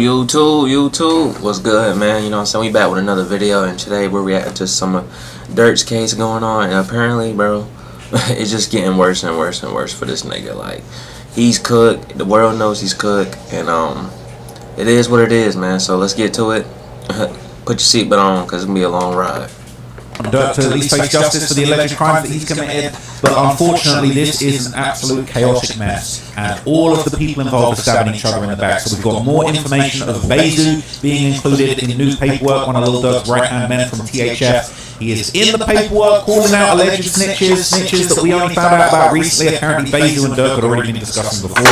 YouTube, what's good, man? You know what I'm saying? We back with another video, and today we're reacting to some of Durk's case going on, and apparently, bro, it's just getting worse and worse and worse for this nigga. Like, he's cooked, the world knows he's cooked, and it is what it is, man. So let's get to it. Put your seatbelt on, because it's gonna be a long ride. Durk to at least face justice for the alleged crimes that he's committed, but unfortunately this is an absolute chaotic mess, and all of the people involved are stabbing each other in the back. So we've got more information of Bezu being included in news paperwork, one of Lil Durk's right-hand men from THF. He is in the paperwork calling out alleged snitches that we only found out about recently. Apparently Bezu and Durk had already been discussing before.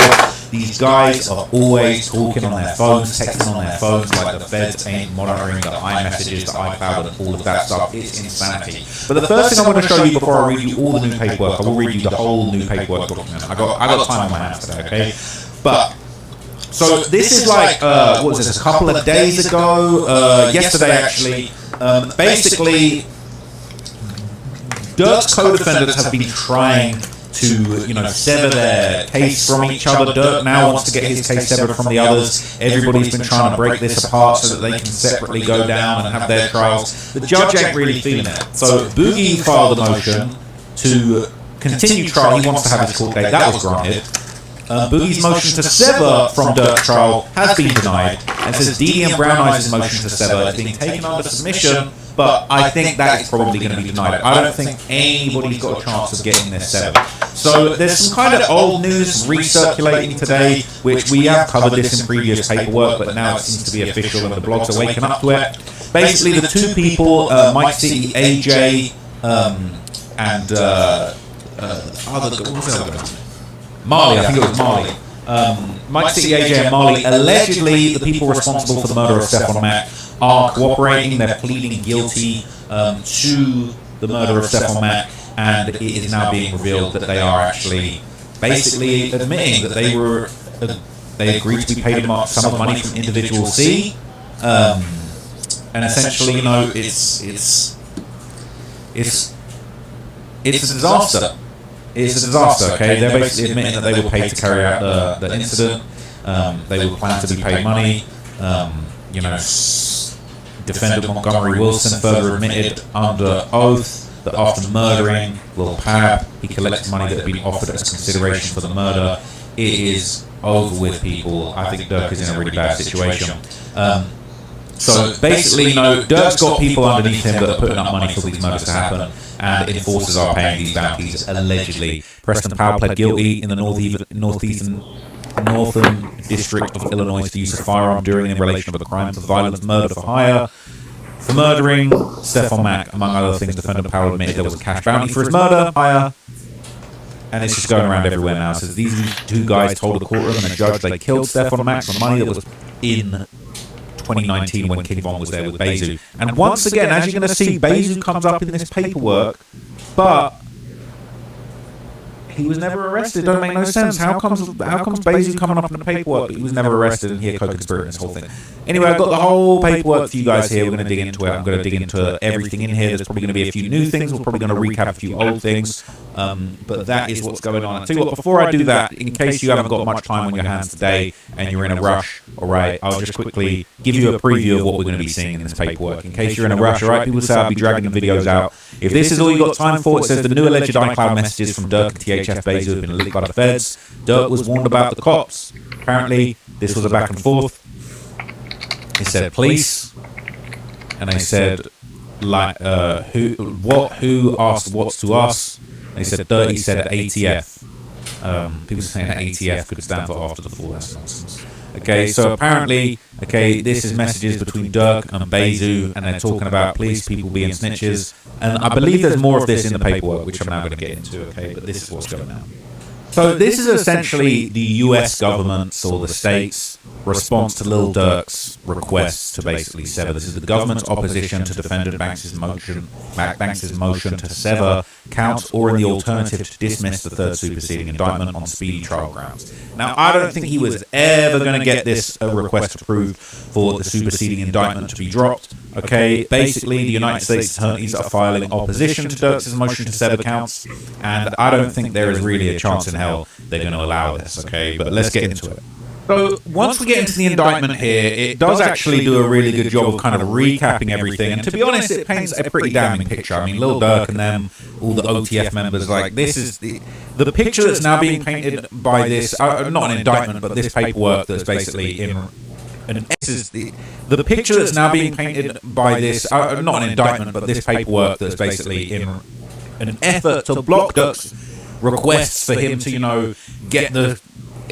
These guys are always talking on their phones, texting on their phones, like the feds ain't monitoring the iMessages, the iCloud, and all of that stuff. It's insanity. But the first thing I want to show you before I read you all the new paperwork, I will read you the whole new paperwork document. I got time on my hands today, okay? But so this is like what was this? A couple of days ago, yesterday actually. Basically, Durk's co-defendants have been trying to, sever their case from each other. Durk now wants to get his case severed from the others. Everybody's been trying to break this apart so that they can separately go down and have their trials. The judge ain't really feeling it. So Boogie filed a motion to continue trial. He wants to have his court date. That was granted. Boogie's motion to sever from Durk's trial has been denied, and says Dee and Brown Eyes' motion to sever is being taken under submission, but I think that is probably going to be denied. I don't think anybody's got a chance of getting this severed. So there's some kind of old news recirculating today, which we have covered this in previous paperwork, but now it seems to be official and the blogs are waking up to it. Basically, the two people, Mike City, AJ, and what was the other guy? Marley, I think it was Marley. Mike City, AJ, and Marley, allegedly the people responsible for the murder of Stefan Mack are cooperating. They're pleading guilty to the murder of Stefan Mack, and it is now being revealed that they are actually basically admitting that they agreed to be paid a sum of money from individual C, and essentially, it's a disaster. It's a disaster, okay? They're basically admitting that they were paid to carry out the incident. They were planned to be paid money. Defendant Montgomery Wilson further admitted under oath that after murdering Lil Pab, he collected money that had been offered as consideration for the murder. It is over with, people. I think Durk is in a really bad situation. So basically, Durk's got people underneath him that are putting up money for these murders to happen, and enforcers are paying these bounties, allegedly. Preston Powell pled guilty in the Northern District of Illinois to use a firearm during and in relation to the crime of violence, murder for hire. For murdering Stefan Mack, among other things, defendant Powell admitted there was a cash bounty for his murder, hire, and it's just going around everywhere now. It says these two guys told the courtroom and the judge they killed Stefan Mack for money that was in 2019 when King Von was there with Bezu. And once again, as you're going to see, Bezu comes up in this paperwork, but he was never arrested. Don't make no sense. How comes Bezu coming up in the paperwork, but he was never arrested, and he had co-conspirator in this whole thing? Anyway, I've got the whole paperwork for you guys here. We're going to dig into it. I'm going to dig into everything in here. There's probably going to be a few new things. We're probably going to recap a few old things. But that is what's going on. I tell you what, before I do that, in case you haven't got much time on your hands today and you're in a rush, alright, I'll just quickly give you a preview of what we're going to be seeing in this paperwork. In case you're in a rush, alright, people say I'll be dragging the videos out. If this is all you got time for, it says the new alleged iCloud messages from Durk and THF Bezu have been leaked by the feds. Durk was warned about the cops. Apparently, this was a back and forth. He said police, and they said like who asked what's to us. They said Dirty said ATF. People saying that ATF could stand for after the fall. That's nonsense. Okay, so apparently, this is messages between Durk and Bezu, and they're talking about police, people being snitches, and I believe there's more of this in the paperwork, which I'm now going to get into. Okay, but this is what's going on. So this is essentially the US government's or the state's response to Lil Durk's request to basically sever. This is the government's opposition to defendant Banks' motion to sever counts, or in the alternative to dismiss the third superseding indictment on speedy trial grounds. Now, I don't think he was ever going to get this request approved for the superseding indictment to be dropped. Okay, basically the United States attorneys are filing opposition to Durk's motion to sever counts, and I don't think there is really a chance in hell they're going to allow this. Okay, but let's get into it. So once we get into the indictment here, it does actually do a really good job of kind of recapping everything. And to be honest, it paints a pretty damning picture. I mean, Lil Durk and them, all the OTF members, like, this is the picture that's now being painted by this, not an indictment, but this paperwork that's basically in... the picture that's now being painted by this, not an indictment, but this paperwork that's basically in an effort to block Durk's requests for him to, you know, get the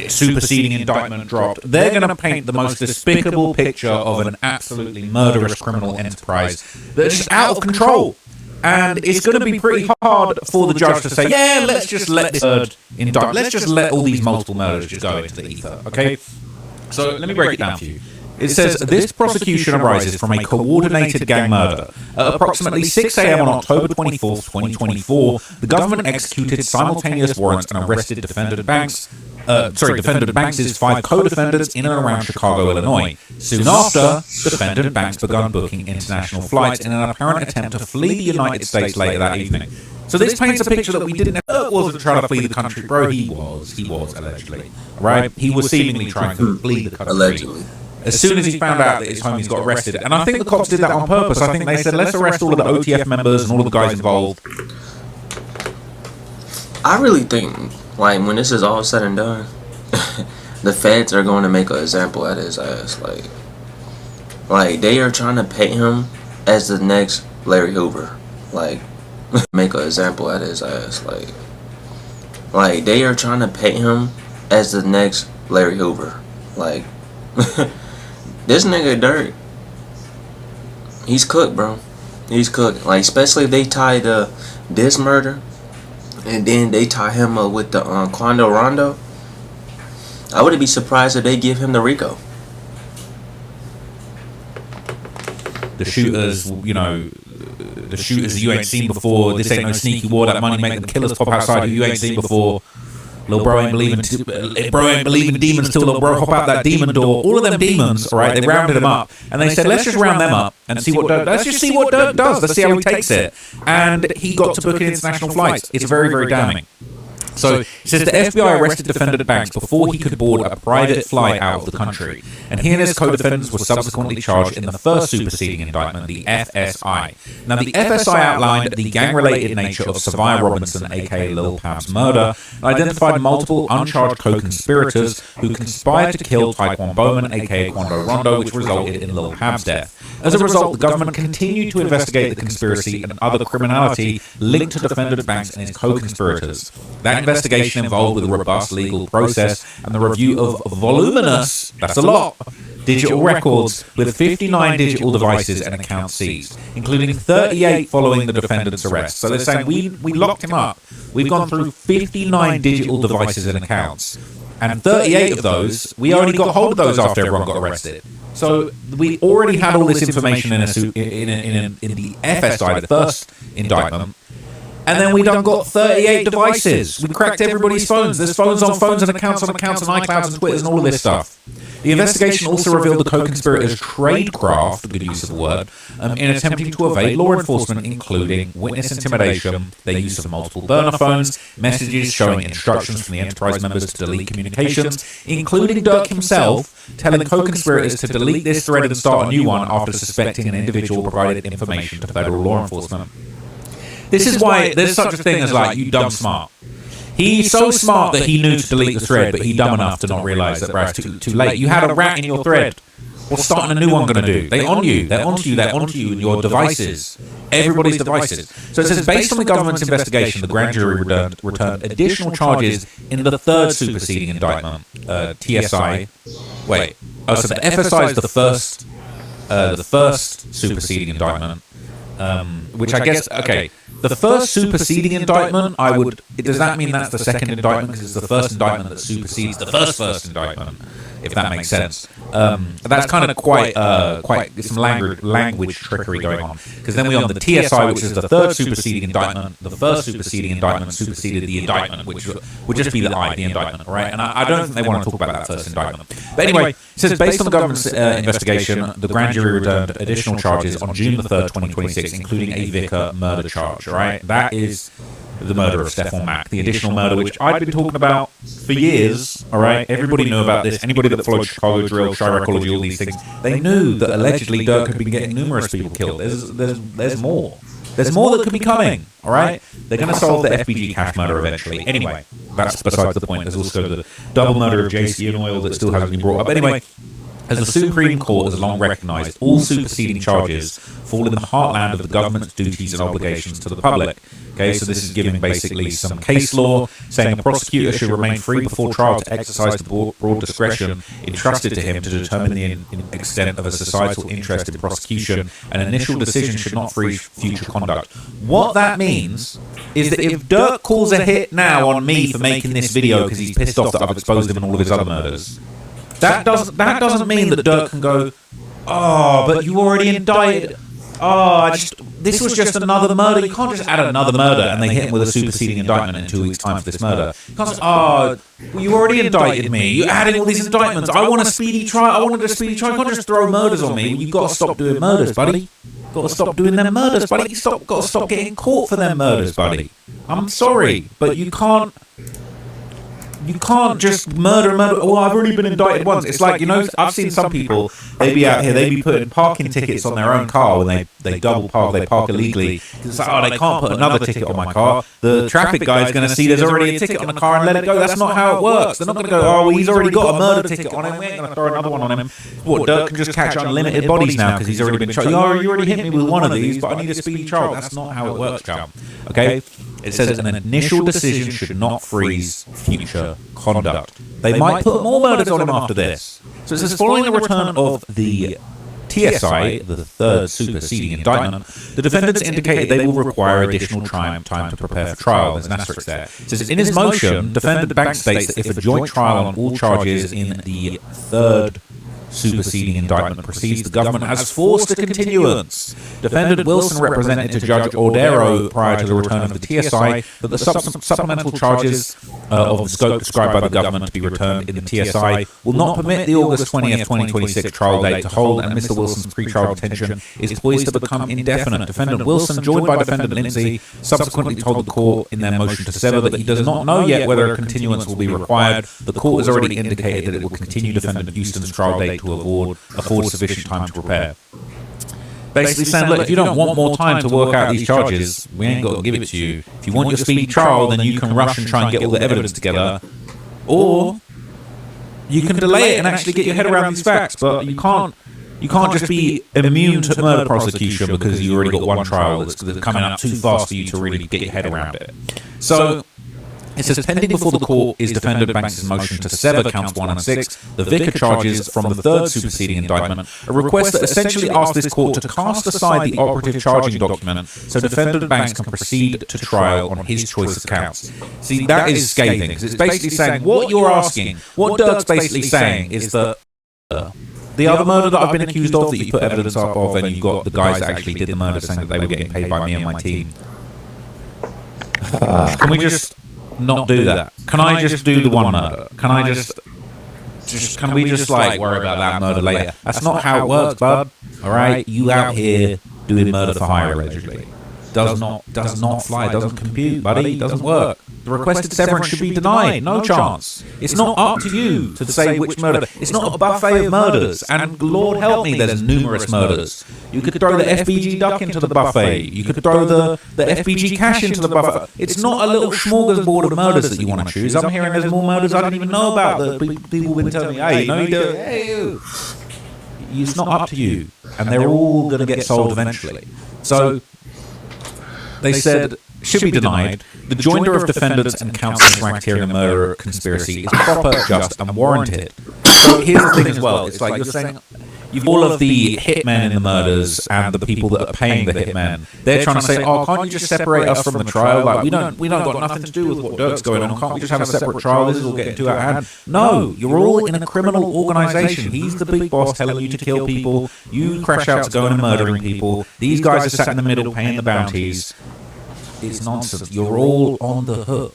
superseding indictment dropped. They're going to paint the most despicable picture of an absolutely murderous criminal enterprise that's just out of control. And it's going to be pretty hard for the judge to say, yeah, let's just let this third indictment, let's just let all these multiple murders just go into the ether, okay? So let me break it down for you. It says, this prosecution arises from a coordinated gang murder. At approximately 6 a.m. on October 24th, 2024, the government executed simultaneous warrants and arrested defendant Banks' 5 co-defendants in and around Chicago, Illinois. Soon after, defendant Banks began booking international flights in an apparent attempt to flee the United States later that evening. So this paints a picture that we didn't know wasn't trying to flee the country. Bro, he was allegedly. Right? He was seemingly trying to flee the country. Allegedly. As soon as he found out that his homies got arrested. And I think the cops did that on purpose. I think they said, let's arrest all of the OTF members and all of the guys involved. I really think, like, when this is all said and done, the feds are going to make an example out of his ass. Like they are trying to paint him as the next Larry Hoover. Like, make an example out of his ass. Like they are trying to paint him as the next Larry Hoover. Like, this nigga Durk, he's cooked, bro. He's cooked. Like, especially if they tie this murder, and then they tie him up with the Quando Rondo. I wouldn't be surprised if they give him the RICO. The shooters, you know, the shooters you ain't seen before. This ain't no sneaky war. That money make the killers pop outside who you ain't seen before. Little bro ain't believing demons till little bro hop out that demon door. All of them demons, all right, they rounded him up. And they said, let's just round them up and see what Durk, let's just see what Durk does. Let's see how he takes it. And he got to book international flights. It's very, very damning. So it says the FBI arrested defendant Banks before he could board a private flight out of the country, and he and his co-defendants were subsequently charged in the first superseding indictment, the FSI. Now, the FSI outlined the gang-related nature of Savia Robinson, aka Lil Pab's murder, and identified multiple uncharged co-conspirators who conspired to kill Taekwon Bowman, aka Quando Rondo, which resulted in Lil Pab's death. As a result, the government continued to investigate the conspiracy and other criminality linked to defendant Banks and his co-conspirators. That investigation involved with a robust legal process and the review of voluminous, that's a lot, digital records with 59 digital devices and accounts seized, including 38 following the defendant's arrest. So they're saying, we locked him up. We've gone through 59 digital devices and accounts. And 38 of those, we only got hold of those after everyone got arrested. So we already had all this information in the FSI, the first indictment. And then we done got 38 devices. We cracked everybody's phones. There's phones on phones and accounts on accounts and iClouds and Twitters and all of this stuff. The investigation also revealed the co-conspirators' tradecraft, good use of the word, in attempting to evade law enforcement, including witness intimidation, their use of multiple burner phones, messages showing instructions from the enterprise members to delete communications, including Durk himself, telling co-conspirators to delete this thread and start a new one after suspecting an individual provided information to federal law enforcement. This is why there's such a thing as, like, you dumb smart. He's so smart that he knew to delete the thread, but he dumb enough to not realise that, bruh, it's too late. You had a rat in your thread. What's starting a new one going to do? They're onto you and your devices. Everybody's devices. So it says, based on the government's investigation, the grand jury returned additional charges in the third superseding indictment, TSI. Wait. Oh, so the FSI is the first superseding indictment. Which I guess, okay, the first superseding indictment, does that mean that's the second indictment because it's the first indictment that supersedes the first indictment, if that makes sense. That's kind of quite some language trickery going on, because then we're on the TSI, which is the third superseding indictment. The first superseding indictment superseded the indictment, which would just be the indictment, right? And I don't think they want to talk about that first indictment. But anyway, it says, based on the government's investigation, the grand jury returned additional charges on June the 3rd, 2026, including a vicar murder charge, right? That is the murder of Stephon Mack, the additional murder which I'd been talking about for years. All right, everybody knew about this. Anybody that followed Chicago Drill, Chiracology, all these things, they knew that allegedly Durk had been getting numerous people killed. There's more. There's more that could be coming, all right? They're going to solve the FBG cash murder eventually. Anyway, that's besides the point. There's also the double murder of JC and Oil that still hasn't been brought up. Anyway, as the Supreme Court has long recognized, all superseding charges fall in the heartland of the government's duties and obligations to the public. Okay, so this is giving basically some case law, saying a prosecutor should remain free before trial to exercise the broad discretion entrusted to him to determine the extent of a societal interest in prosecution. An initial decision should not freeze future conduct. What that means is that if Durk calls a hit now on me for making this video because he's pissed off that I've exposed him in all of his other murders, that doesn't mean that Durk can go, oh, but you already indicted. Oh, this was just another murder. You can't just add another murder and they hit him with a superseding indictment in 2 weeks' time for this murder. You can't say, oh, well, you already indicted me. You're adding all these indictments. I want a speedy trial. I wanted a speedy trial. You can't just throw murders on me. You've got to stop doing murders, buddy. Got to stop doing them murders, buddy. Got to stop getting caught for them murders, buddy. I'm sorry, but you can't. You can't just murder. Oh, I've already been indicted once. It's like, you know, I've seen some people, they be out here, they be putting parking tickets on their own car when they double park, they park illegally. It's like, oh, they can't put another ticket on my car. The traffic guy is going to see there's already a ticket on the car and let it go. That's not how it works. They're not going to go, oh, well, he's already got a murder ticket on him. We ain't going to throw another one on him. What, Durk can just catch unlimited bodies now because he's already been tried. Oh, you already hit me with one of these, but I need a speedy trial. That's not how it works, chum. Okay? It says an initial decision should not freeze future conduct. They might put more murders on him after this. So it says, following the return of the TSI, the third superseding indictment, the defendants indicated they will require additional time to prepare for trial. There's an asterisk there. It says, in his motion, defendant Banks states that if a joint trial on all charges in the third superseding indictment proceeds, the government has forced a continuance. Defendant Wilson represented to Judge Ordero prior to the return of the TSI that the supplemental charges of the scope prescribed by the government to be returned in the TSI will not permit the August 20th, 2026 trial date to hold, and Mr. Wilson's pretrial detention is poised to become indefinite. Defendant Wilson, joined by defendant Lindsay, subsequently told the court in their motion to sever that he does not know yet whether a continuance will be required. The court has already indicated that it will continue defendant Houston's trial date to afford sufficient time to prepare. Basically saying, look, if you don't want more time to work out these charges, we ain't got to give it to you. If you want your speedy trial, then you can rush and try and get all the evidence together, or you can delay it and actually get your head around these facts. But you can't just be immune to murder prosecution because you already got one trial that's coming up too fast for you to really get your head around it. So it says, pending before the court is defendant Banks' motion to sever counts 1 and 6, the vicar charges from the third superseding indictment, a request that essentially asks this court to cast aside the operative charging document so defendant Banks can proceed to trial on his choice of counts. See, that is scathing, because it's basically saying, what you're asking, what Durk's basically saying is that the other murder that I've been accused of, that you put evidence up of, and you've got the guys that actually did the murder saying that they were getting paid by me and my team. Can we just not do that? Can I just do the one murder? Can I can we just like worry about that murder later? That's not how it works, bud. All right, you out here doing murder for hire allegedly. Does not fly. Doesn't compute, buddy. Doesn't work. The requested severance should be denied. No chance. It's not up to you to say which murder. It's not a buffet of murders. And Lord help me, there's numerous murders. You could throw the FBG duck into the buffet. You could throw the FBG cash into the buffet. It's not a little smorgasbord of murders that you want to choose. I'm hearing there's more murders I don't even know about that people have been telling me, hey, no, you do it. Hey, you. It's not up to you. And they're all going to get sold eventually. So they said should be denied. The joinder of defendants and counsel's racketeering murder conspiracy is proper, just, and warranted. So here's the thing as well. It's like you're saying, you've all of the hitmen in the murders and the people that are paying the hitmen. They're trying to say, oh, can't you just separate us from the trial? Like we don't got nothing to do with what Durk's going on. Can't we just have a separate trial? This is all getting too out of hand. No, you're all in a criminal organisation. He's the big boss telling you to kill people. You crash out to going and murdering people. These guys are sat in the middle paying the bounties. It's nonsense. You're all on the hook.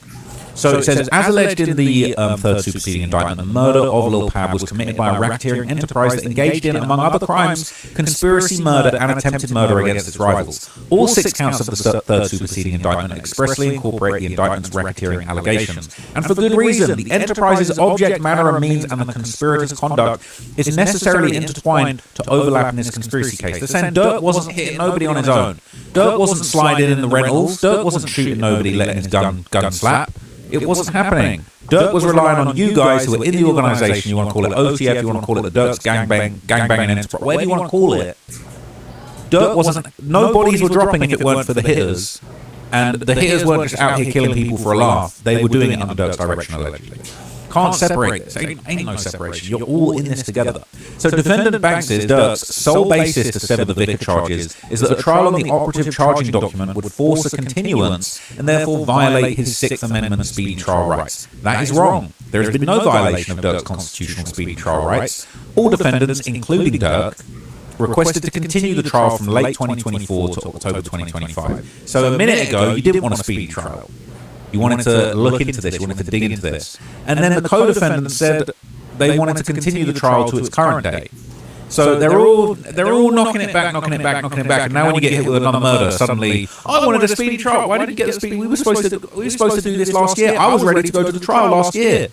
So it says, as alleged in the third superseding indictment, the murder of Lil Pab was committed by a racketeering enterprise that engaged in, among other crimes, conspiracy, murder, and attempted murder against its rivals. All 6 counts of the third superseding indictment expressly incorporate the indictment's racketeering allegations. And for good reason. The enterprise's object, manner, and means, and the conspirator's conduct is necessarily intertwined to overlap in this conspiracy case. They're saying Durk wasn't hitting nobody on his own. Durk wasn't sliding in the rentals. Durk wasn't shooting nobody, letting his gun slap. It wasn't happening. Durk was relying on you guys who are in the organisation. You want to call it OTF, you want to call it the Durk's gangbanging enterprise, whatever you want to call it. Durk wasn't. No bodies were dropping if it weren't for the hitters, and the hitters weren't just out here killing people for a laugh. They were doing it under Durk's direction, allegedly. Can't separate this. Ain't no separation. You're all in this together. So defendant Banks' Durk's sole basis to sever the Vicar charges is that a trial on the operative charging document would force a continuance and therefore violate his Sixth Amendment speedy trial rights. That is wrong. There has been no violation of Durk's constitutional speedy trial rights. All defendants, including Durk, requested to continue the trial from late 2024 to October 2025. So a minute ago, you didn't want a speedy trial. You wanted to look into this, you wanted to dig into this. And then the co-defendants said they wanted to continue the trial to its current date. So they're all knocking it back. And now when you get hit with another murder, suddenly, I wanted a speedy trial. Why didn't you get a speedy? We were supposed to do this last year. I was ready to go to the trial last year.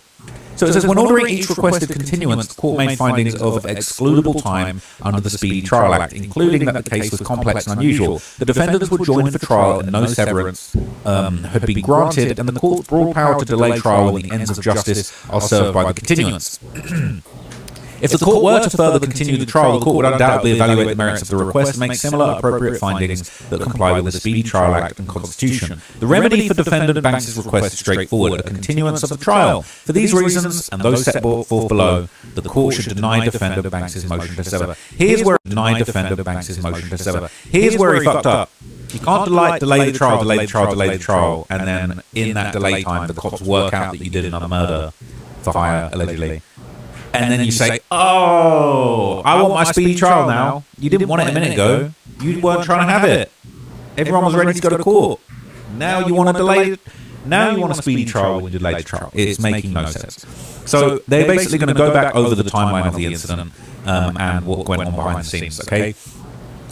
So it says, when ordering each requested continuance, the court made findings of excludable time under the Speedy Trial Act, including that the case was complex and unusual. The defendants were joined for trial and no severance had been granted, and the court's broad power to delay trial when the ends of justice are served by the continuance. If the court were to further continue the trial, the court would undoubtedly evaluate the merits of the request and make similar appropriate findings that comply with the Speedy Trial Act and Constitution. The remedy for defendant Banks' request is straightforward, a continuance of the trial. For these reasons, and those set forth below, the court should deny defendant Banks' motion to sever. Here's where he fucked up. You can't delay the trial, and then in that delay time, the cops work out that you did another murder for hire, allegedly. And then you say, oh, I want my speedy trial now. You didn't want it a minute ago. You weren't trying to have it. Everyone was ready to go to court. Now you want to delay it. Now you want a speedy trial when you delay the trial. It's making no sense. So they're basically going to go back over the timeline of the incident and what went on behind the scenes, okay?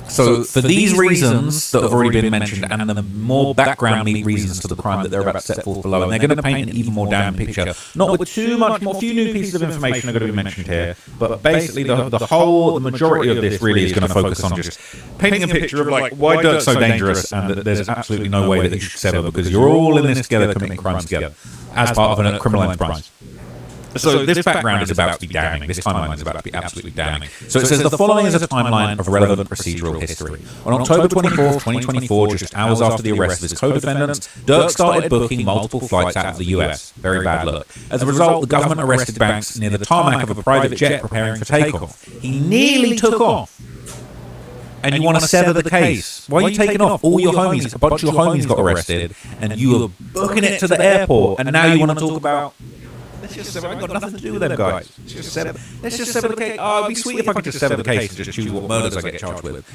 So for these reasons that have already been mentioned and the more background reasons to the crime that they're about to set forth below, and they're going to paint an even more damning picture, not with too much more, few new pieces of information are going to be mentioned here, but basically the majority of this really is going to focus on just painting a picture of like why Durk's so dangerous and that there's absolutely no way that you should sever because you're all in this together committing crimes together as part of a criminal enterprise. So this background is about to be damning. This timeline is about to be absolutely damning. So it says the following is a timeline of relevant procedural history. On October 24th, 2024, just hours after the arrest of his co-defendants, Durk started booking multiple flights out of the US. Very bad look. As a result, the government arrested Banks near the tarmac of a private jet preparing for takeoff. He nearly took off. And you want to sever the case. Why are you taking off? All your homies, a bunch of your homies got arrested, and you were booking it to the airport, and now you want to talk about... Let's just sever. I've got nothing to do with them guys. Let's just sever the case. Oh, it'd be sweet if I could just sever the case and just choose what murders I get charged with.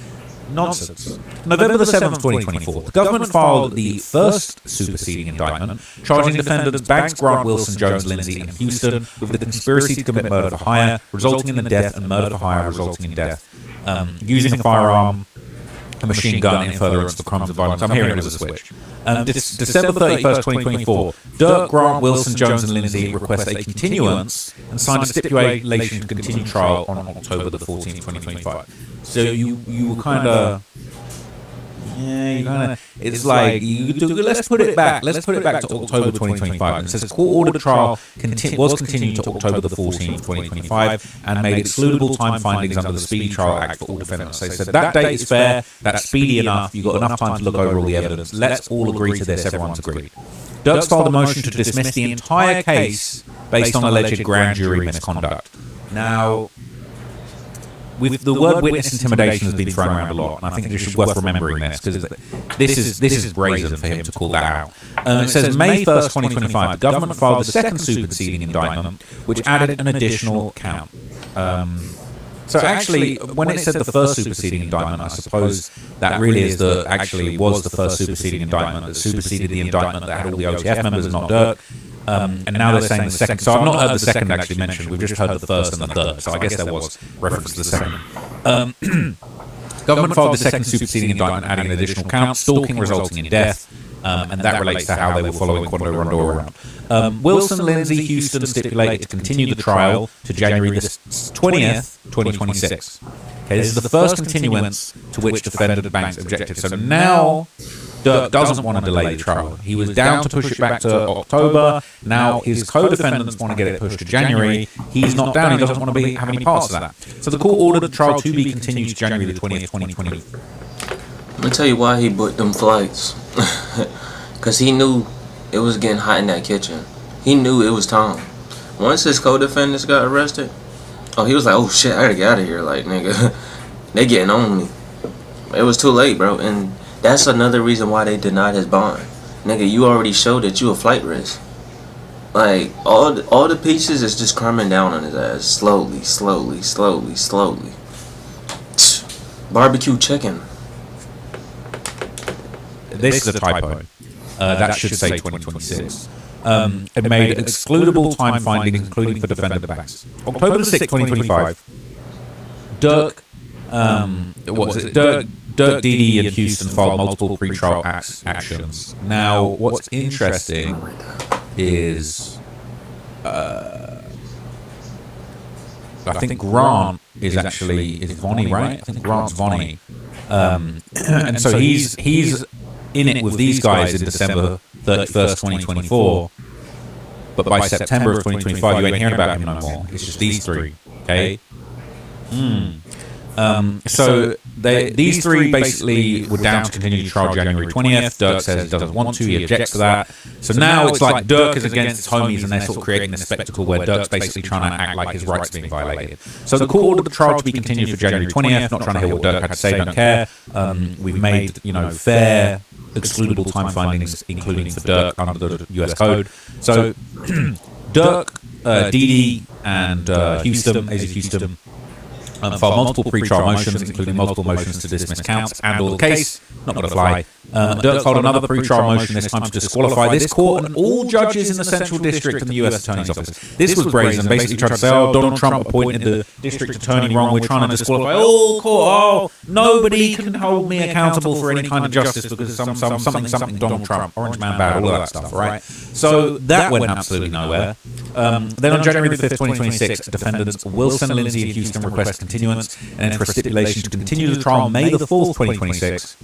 Nonsense. November the 7th, 2024. The government filed the first superseding indictment, charging defendants Banks, Grant, Wilson, Jones, Lindsay, and Houston with the conspiracy to commit murder for hire, resulting in the death, and murder for hire, resulting in death, using a firearm, a machine gun in furtherance of crimes of violence. I'm hearing it was a switch. December 31st, 2024, Durk, Grant, Wilson, Jones, and Lindsay request a continuance and signed a stipulation to continue trial on October the 14th, 2025. So you were kind of... Yeah, it's like, let's put it back to October 2025. And it says court-ordered trial was continued to October the 14th, 2025, and made excludable time findings under the Speedy Trial Act for all defendants. They said that date is fair, that's speedy enough, you've got enough time to look over all the evidence. Let's all agree to this, everyone's agreed. Durk filed a motion to dismiss the entire case based on alleged grand jury misconduct. Now... the word witness intimidation has been thrown around a lot, and I think it's worth remembering this because this is brazen for him to call that out. It says May 1st, 2025, the government filed the second superseding indictment, which added an additional count. So actually, when it said the first superseding indictment, I suppose that really was the first superseding indictment that superseded the indictment that had all the OTF members and not Durk. And now they're saying the second. So I've not heard the second actually mentioned. We've just heard the first and the third. So I guess there was reference to the second. Government filed the second superseding indictment, adding an additional count, stalking resulting in death, and that relates to how they were following Quando Rondo around. Wilson, Lindsay, Houston stipulated to continue the trial to January the 20th, 2026. Okay, this is the first continuance to which defendant Banks objected. So now Durk doesn't want to delay the trial. He was down to push it back to October. Now his co-defendants want to get it pushed to January. He's not down. He doesn't want to have any parts of that. So the court ordered the trial to be continued to January the 20th, 2020. I'm gonna tell you why he booked them flights. Because he knew it was getting hot in that kitchen. He knew it was time. Once his co-defendants got arrested, he was like, oh shit, I gotta get out of here. Like, nigga, they getting on me. It was too late, bro. And that's another reason why they denied his bond. Nigga, you already showed that you a flight risk. Like, all the pieces is just crumbing down on his ass. Slowly. Barbecue chicken. This is a typo. That should say 2026. It made excludable time findings, including for defendant Banks. October the 6th, 2025. Durk, Durk, Didi, and Houston filed multiple pretrial actions. Now, what's interesting is, I think Grant is Vonnie, right? I think Grant's Vonnie, and so he's in it with these guys in December 31st, 2024. But by September of 2025, you ain't hearing about him no more. It's just these three. Okay. So these three basically were down to continue the trial January 20th. Durk says he doesn't want to. He objects to that. So now it's like Durk is against his homies, and they're sort of creating this spectacle where Durk's basically trying to act like his rights are being violated. So the court ordered the trial to be continued for January 20th. Not trying to hear what Durk had to say. Don't care. We've made fair, excludable time findings, including for Durk under the US Code. So Durk, Didi, and Houston, AZ Houston, filed multiple pre-trial motions, including multiple motions to dismiss counts and all the case. Not going to fly. Durk filed another pre-trial motion, this time to disqualify this court and all judges in the Central District and the U.S. Attorney's Office. This was brazen. Basically tried to say, Donald Trump appointed the district attorney wrong. We're trying to disqualify all court. Nobody can hold me accountable for any kind of justice because something Donald Trump, Orange Man bad, all of that stuff, right? So that went absolutely nowhere. Then on January the 5th, 2026, defendants Wilson, Lindsay, and Houston request continuance and enter a stipulation to continue the trial May the 4th, 2026.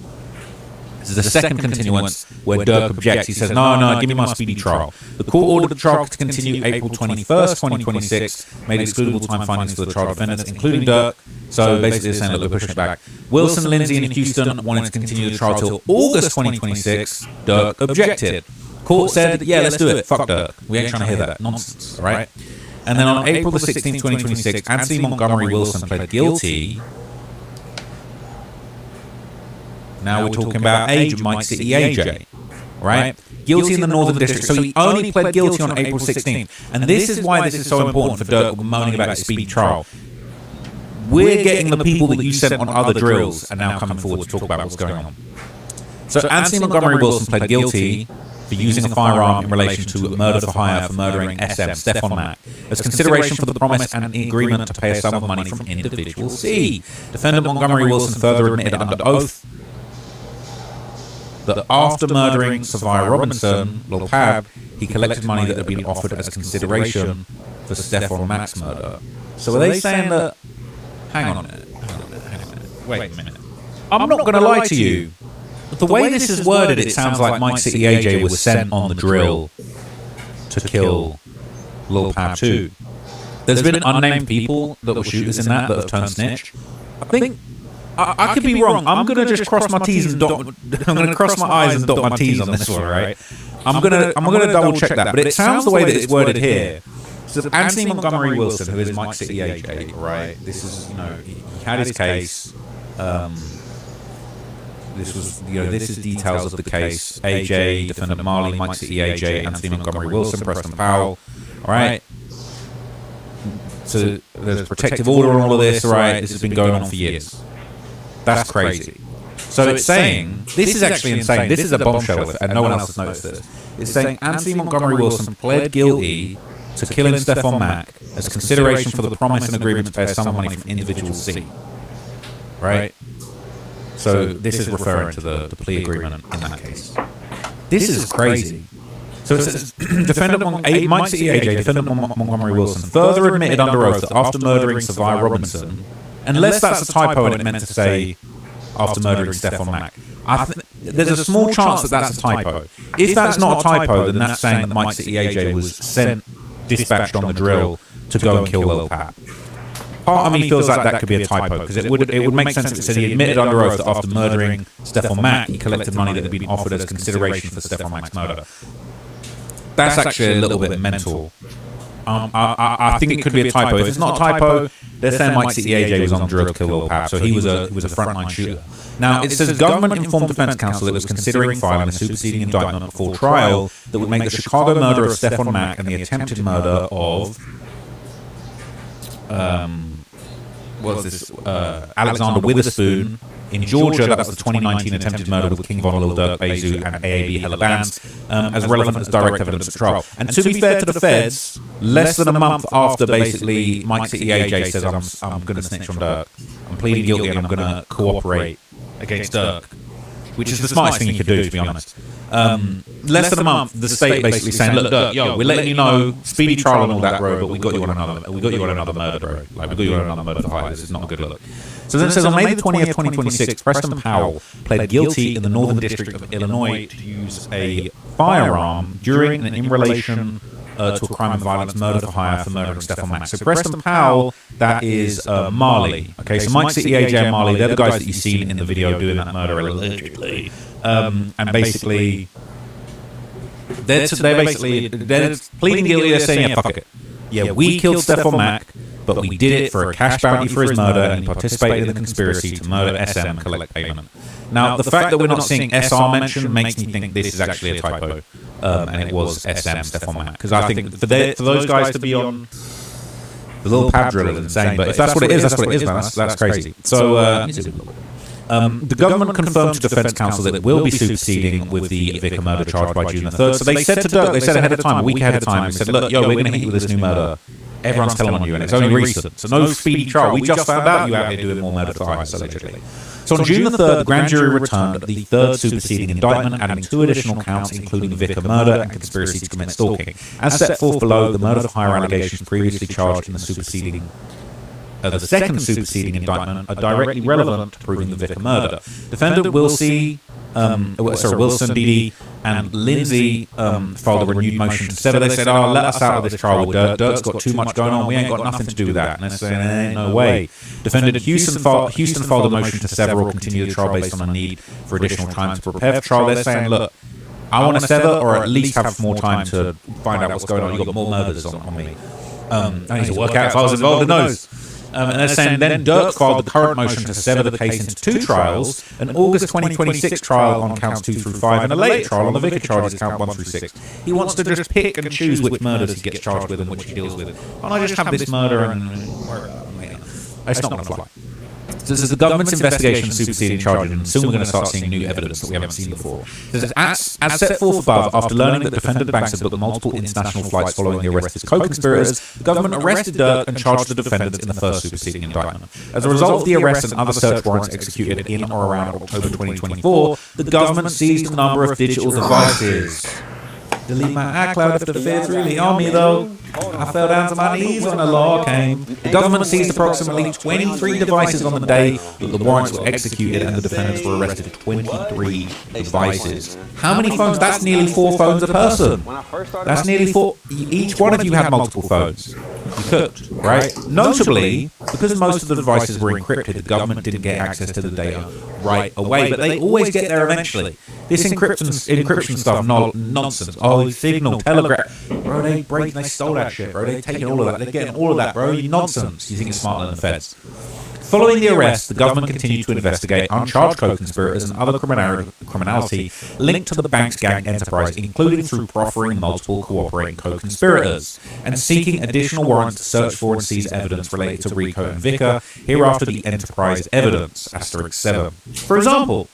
This is the second continuance where Durk objects. He says, no, give me my speedy trial. The court ordered the trial to continue April 21st, 2026, made excludable time findings for the trial defendants, including Durk. So basically they're saying, look, we're pushing it back. Wilson, Lindsay, and Houston wanted to continue the trial till August 2026. Durk objected. Court said, yeah, let's do it. Fuck Durk. We ain't trying to hear that nonsense, right? And then on April the 16th, 2026, Anthony Montgomery Wilson pled guilty. Now we're talking about Mike City AJ, right? Guilty in the Northern District. So he only pled guilty on April 16th. And this is why this is so important for Durk moaning about his speedy trial. We're getting the people that you sent on other drills and now coming forward to talk about what's going on. So Anthony Montgomery Wilson pled guilty for using a firearm in relation to murder for hire for murdering SM Stefan Mack as consideration for the promise and the agreement to pay a sum of money from individual C. Defendant Montgomery Wilson further admitted under oath that after murdering Savia Robinson, Lil Pab, he collected money that had been offered as consideration for Stefan Mack's murder. So are they saying that... Hang on a minute. Wait a minute. I'm not going to lie to you. The way this is worded, it sounds like Mike City AJ was sent on the drill to kill Lil Pab too. There's been unnamed people that were shooters in that have turned snitch. I think... I could be wrong. I'm gonna just cross my T's and dot. I'm gonna cross my I's and dot my T's on this one, right? I'm gonna double check that. But it sounds the way that it's worded here. So Anthony Montgomery Wilson, who is Mike City AJ, right? This is he had his case. This was this is details of the case. AJ, defendant Marley, Mike City AJ, Anthony Montgomery Wilson, Preston Powell. All right. So there's a protective order on all of this, right? This has been going on for years. That's crazy. So it's saying, this is actually insane. This is a bombshell, and no one else has noticed this. It's saying Anthony Montgomery Wilson pled guilty to killing Stephon Mack as consideration for the promise and agreement to pay a sum of money from individual C. Right? So this is referring to the plea agreement in that case. This is crazy. So it says, defendant Mike City AJ, defendant Montgomery Wilson, further admitted under oath that after murdering Savia Robinson, unless that's a typo and it meant to say after murdering Stephon Mack, there's a small chance that that's a typo. If that's not a typo, then that's saying that Mike City AJ was dispatched on the drill to go and kill Lil Pat. Part of me feels like that could be a typo, because it would make sense if it said he admitted under oath that after murdering Stephon Mack, he collected money that had been offered as consideration for Stephon Mack's murder. That's actually a little bit mental. I think it could be a typo. If it's not a typo, they're saying Mike City AJ was on the drill to kill Lil Pat, so he was a frontline shooter. Now, it says government informed defense counsel it was considering filing a superseding indictment before trial that would make the Chicago murder of Stephon Mack and the attempted murder of Alexander Witherspoon in Georgia. That was the 2019 attempted murder with King Von Lil Durk, Bezu, and AAB Hella Bands, as relevant as direct evidence at trial. And to be fair to the feds, less than a month after basically Mike City AJ says I'm going to snitch on Durk, I'm pleading guilty and I'm going to cooperate against Durk, which is the smartest thing you could do, to be honest. Less than a month, the state basically saying, "Look, Durk, yo, we're letting you know, speedy trial and all that, bro, but we got you on another murder, bro. Like, we got you on another murder for hire. This is not a good look." So then it says, on May the 20th, 2026, Preston Powell pled guilty in the Northern District of Illinois to use a firearm during and in relation to a crime of violence, murder for hire, for murdering Stephon Mack. So Preston Powell, that is Marley. Okay, so Mike City, AJ, and Marley, they're the guys that you've seen in the video doing that murder allegedly. And basically, they're pleading guilty. They're saying, yeah, fuck it. Yeah, we killed Stephon Mack, but we did it for a cash bounty for his murder, and he participated in the conspiracy to murder SM and collect payment. Now, the fact that we're not seeing SR mentioned makes me think this is actually a typo, and it was SM Stephon Mack. Because I think for those guys to be on the little pad drill is insane, but if that's what it is, that's what it is, man. That's crazy. So, the government confirmed to defense counsel that it will be superseding with the Vicar murder charge by June the 3rd. So they said to Durk, they said ahead of time, a week ahead of time, they said, look, yo, we're going to hit you with this new murder. Everyone's telling on you, and it's only recent. So no speedy trial. We just found out you out there doing more murder for hire, allegedly. So on June the 3rd, the grand jury returned the third superseding indictment, adding 2 additional counts, including Vicar murder and conspiracy to commit stalking. As set forth below, the murder for hire allegations previously charged in the second superseding indictment are directly relevant to proving the Vicar murder. Defendant Wilson, DD, and Lindsay filed a renewed motion to sever. They said, "Oh, let us out of this trial with Durk. Durk's got too much going on. We ain't got nothing to do with that." And they're saying, "Ain't no way." Defendant Houston filed a motion to sever or continue the trial based on a need for additional time to prepare for trial. They're saying, "Look, I want to sever, or at least have more time to find out what's going on. You got more murders on me. I need to work out if I was involved in those." And they're saying then Durk filed the current motion to sever the case into 2 trials, an August 2026 trial on counts 2 through 5, and a late trial on the Vicar charges count 1 through 6. He wants to just pick and choose which murders he gets charged with and which he deals with. And I just have this murder and it's not going to fly. So this is the government's investigation superseding charges, and soon we're going to start seeing new evidence that we haven't seen before. As set forth above, after learning that defendant Banks had booked multiple international flights following the arrest of his co-conspirators, the government arrested Durk and charged the defendants in the first superseding indictment. As a result of the arrest and other search warrants executed in or around October 2024, the government seized a number of digital devices. Delete my iCloud if the feds really on me, though. I fell down to my knees when the law came. The government seized approximately 23 devices on the day that the warrants were executed and the defendants were arrested. 23 devices. How many phones? That's nearly 4 phones a person. That's nearly 4. Each one of you had multiple phones. You could, right? Notably, because most of the devices were encrypted, the government didn't get access to the data right away, but they always get there eventually. This encryption stuff, nonsense. Oh, Signal, Telegram. Bro, they stole that shit, bro. They're taking all of that. They're getting all of that, bro. You nonsense. You think it's smarter than the feds. Following the arrest, the government continued to investigate uncharged co-conspirators and other criminality linked to the bank's gang enterprise, including through proffering multiple cooperating co-conspirators and seeking additional warrants to search for and seize evidence related to Rico and Vicar, hereafter the enterprise evidence, *7. For example,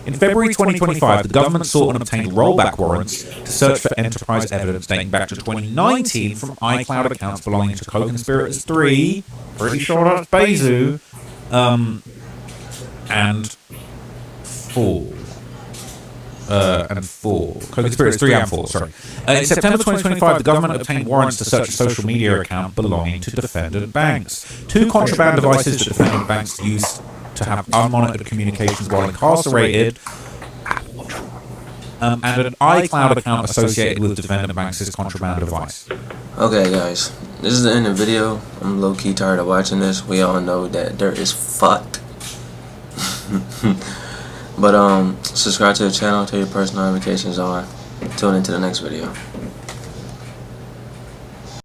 in February 2025, the government sought and obtained rollback warrants to search for enterprise evidence dating back to 2019 from iCloud accounts belonging to co-conspirators 3, pretty sure that's Bezu, and 4. Co-conspirators 3 and 4, sorry. In September 2025, the government obtained warrants to search a social media account belonging to defendant banks. 2 contraband devices that defendant banks used to have unmonitored communications while incarcerated, and an iCloud account associated with defendant banks' contraband device. Okay, guys, this is the end of the video. I'm low-key tired of watching this. We all know that Durk is fucked. But subscribe to the channel, turn your post notifications on. Tune into the next video.